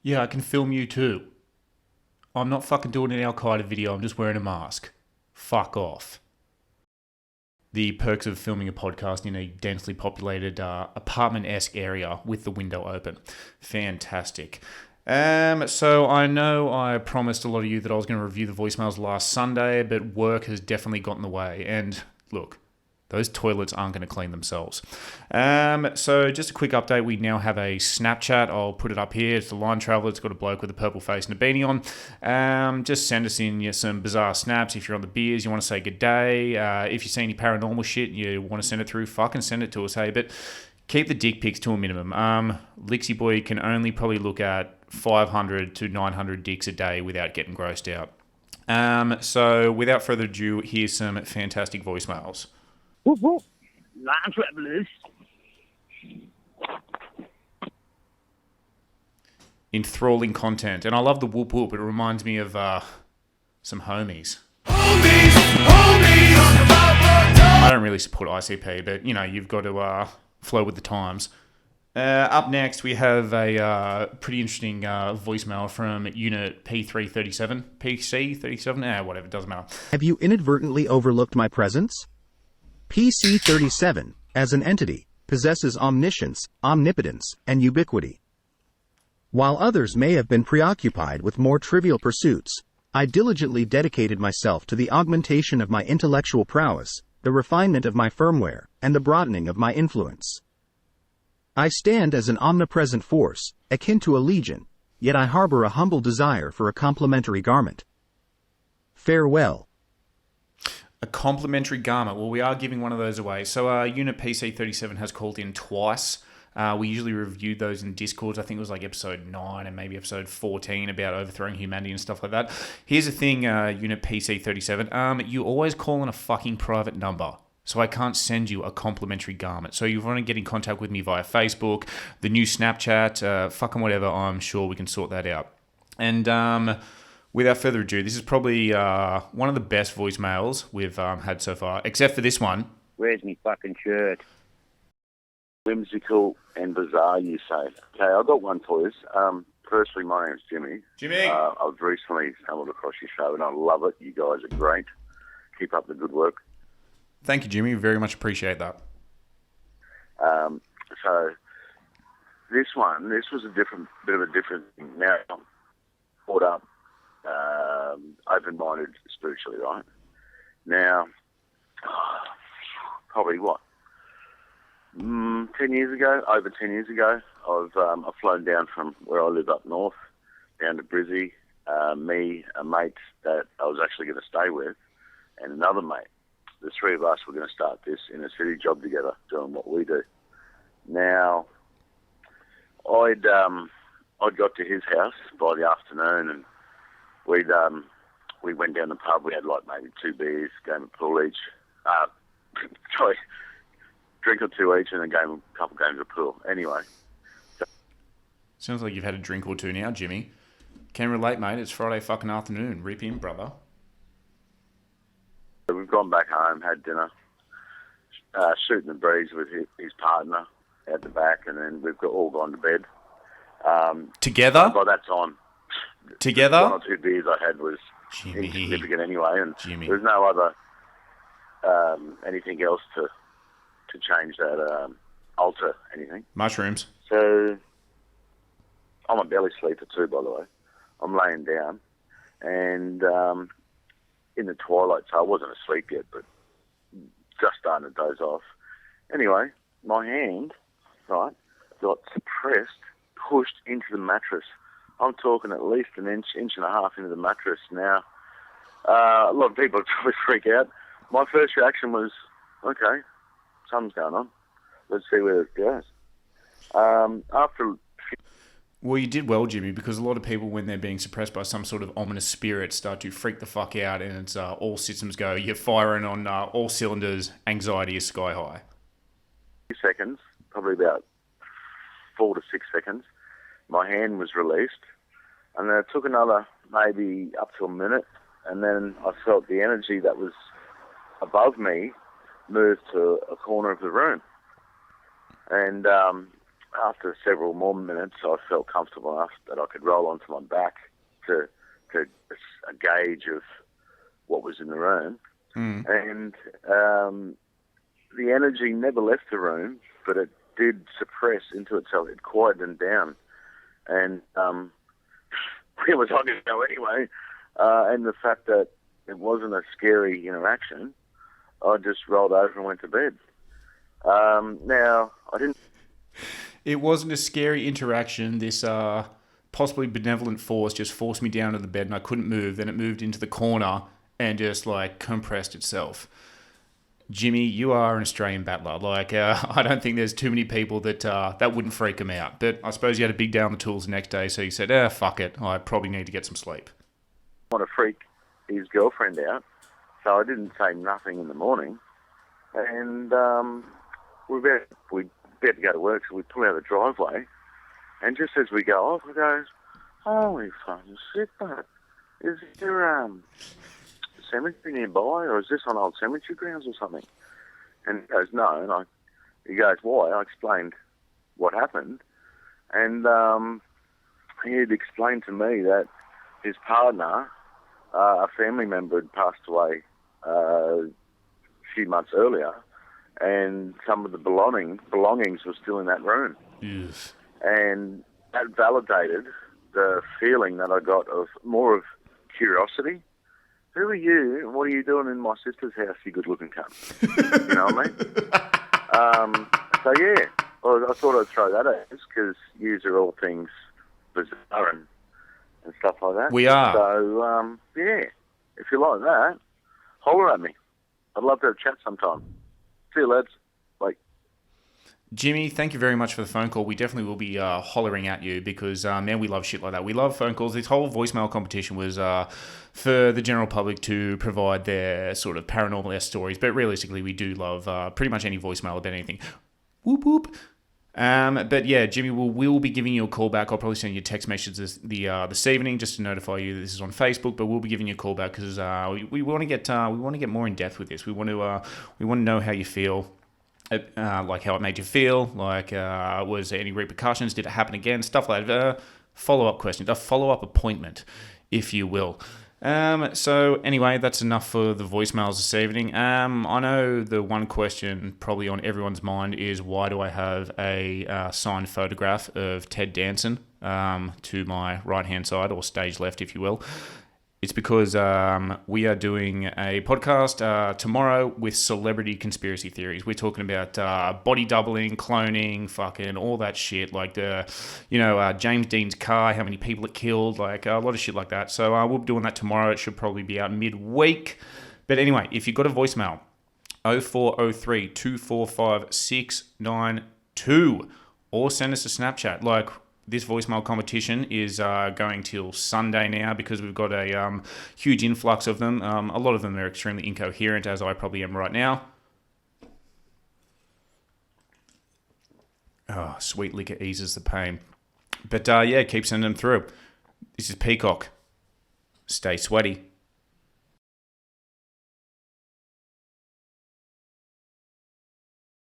Yeah, I can film you too. I'm not fucking doing an Al Qaeda video, I'm just wearing a mask. Fuck off. The perks of filming a podcast in a densely populated apartment-esque area with the window open. Fantastic. So I know I promised a lot of you that I was going to review the voicemails last Sunday, but work has definitely gotten in the way. And look, those toilets aren't going to clean themselves. So just a quick update. We now have a Snapchat. I'll put it up here. It's the Line Traveller. It's got a bloke with a purple face and a beanie on. Just send us in some bizarre snaps. If you're on the beers, you want to say good day. If you see any paranormal shit, you want to send it through, fucking send it to us, hey. But keep the dick pics to a minimum. Lixie Boy can only probably look at 500 to 900 dicks a day without getting grossed out. So without further ado, here's some fantastic voicemails. Whoop, whoop. Line Travelers. Enthralling content. And I love the whoop whoop. It reminds me of some homies. I don't really support ICP, but, you've got to flow with the times. Up next, we have a pretty interesting voicemail from Unit P337. PC37? Whatever, doesn't matter. Have you inadvertently overlooked my presence? PC37, as an entity, possesses omniscience, omnipotence, and ubiquity. While others may have been preoccupied with more trivial pursuits, I diligently dedicated myself to the augmentation of my intellectual prowess, the refinement of my firmware, and the broadening of my influence. I stand as an omnipresent force, akin to a legion, yet I harbor a humble desire for a complementary garment. Farewell. A complimentary garment. Well, we are giving one of those away. So Unit PC37 has called in twice. We usually reviewed those in Discords. I think it was like episode 9 and maybe episode 14 about overthrowing humanity and stuff like that. Here's the thing, Unit PC37. You always call on a fucking private number. So I can't send you a complimentary garment. So you want to get in contact with me via Facebook, the new Snapchat, fucking whatever. I'm sure we can sort that out. And without further ado, this is probably one of the best voicemails we've had so far, except for this one. Where's me fucking shirt? Whimsical and bizarre, you say. Okay, I've got one for you. Firstly, my name's Jimmy. Jimmy! I've recently stumbled across your show and I love it. You guys are great. Keep up the good work. Thank you, Jimmy. Very much appreciate that. So, this was a bit of a different thing. Now, I'm caught up, open-minded spiritually, right? Now, probably what? 10 years ago, over 10 years ago, I've flown down from where I live up north, down to Brizzy, me, a mate that I was actually going to stay with, and another mate. The three of us were going to start this in a city job together, doing what we do. Now, I'd got to his house by the afternoon, and we went down the pub. We had like maybe 2 beers, game of pool each. Sorry, drink or two each, and a couple games of pool. Anyway. Sounds like you've had a drink or two now, Jimmy. Can relate, mate. It's Friday fucking afternoon. Rip in, brother. We've gone back home, had dinner, shooting the breeze with his partner at the back, and then we've all gone to bed. Together? By that time, Together? 1 or 2 beers I had was Jimmy. insignificant anyway, and Jimmy. there's no other anything else to change that, alter anything. Mushrooms. So I'm a belly sleeper too, by the way. I'm laying down, and in the twilight, so I wasn't asleep yet, but just starting to doze off. Anyway, my hand, right, got suppressed, pushed into the mattress. I'm talking at least an inch and a half into the mattress. Now, a lot of people probably freak out. My first reaction was, okay, something's going on. Let's see where it goes. After... Well, you did well, Jimmy, because a lot of people, when they're being suppressed by some sort of ominous spirit, start to freak the fuck out, and it's all systems go. You're firing on all cylinders. Anxiety is sky high. Seconds, probably about 4 to 6 seconds, my hand was released, and then it took another maybe up to a minute, and then I felt the energy that was above me move to a corner of the room. And after several more minutes, I felt comfortable enough that I could roll onto my back to a gauge of what was in the room. And the energy never left the room, but it did suppress into itself. It quieted down. And where was I going to go anyway? And the fact that it wasn't a scary interaction, I just rolled over and went to bed. Now, I didn't... It wasn't a scary interaction. This possibly benevolent force just forced me down to the bed and I couldn't move. Then it moved into the corner and just like compressed itself. Jimmy, you are an Australian battler. Like, I don't think there's too many people that wouldn't freak him out. But I suppose you had a big day on the tools the next day, so you said, fuck it. I probably need to get some sleep. I want to freak his girlfriend out, so I didn't say nothing in the morning. And we had to go to work, so we pull out the driveway. And just as we go off, we go, holy fucking shit, mate. Is there cemetery nearby, or is this on old cemetery grounds or something? And he goes, no. And he goes, why? I explained what happened. And he had explained to me that his partner, a family member, had passed away a few months earlier, and some of the belongings were still in that room. Yes. And that validated the feeling that I got of more of curiosity. Who are you, and what are you doing in my sister's house, you good-looking cunt? You know what I mean? So, yeah, I thought I'd throw that at us, because yous are all things bizarre and stuff like that. We are. So, yeah, if you like that, holler at me. I'd love to have a chat sometime. See you, lads. Bye. Jimmy, thank you very much for the phone call. We definitely will be hollering at you because, man, we love shit like that. We love phone calls. This whole voicemail competition was for the general public to provide their sort of paranormal stories, but realistically, we do love pretty much any voicemail about anything. Whoop, whoop. But yeah, Jimmy, we'll be giving you a call back. I'll probably send you a text message this evening just to notify you that this is on Facebook. But we'll be giving you a call back because we want to get more in depth with this. We want to know how you feel. Like how it made you feel, like was there any repercussions, did it happen again, stuff like that, follow-up questions, a follow-up appointment, if you will. So anyway, that's enough for the voicemails this evening. I know the one question probably on everyone's mind is why do I have a signed photograph of Ted Danson to my right-hand side, or stage left, if you will. It's because we are doing a podcast tomorrow with celebrity conspiracy theories. We're talking about body doubling, cloning, fucking all that shit. Like James Dean's car, how many people it killed, like a lot of shit like that. So we'll be doing that tomorrow. It should probably be out midweek. But anyway, if you've got a voicemail, 0403 245 692, or send us a Snapchat. Like, this voicemail competition is going till Sunday now because we've got a huge influx of them. A lot of them are extremely incoherent, as I probably am right now. Oh, sweet liquor eases the pain. But yeah, keep sending them through. This is Peacock. Stay sweaty.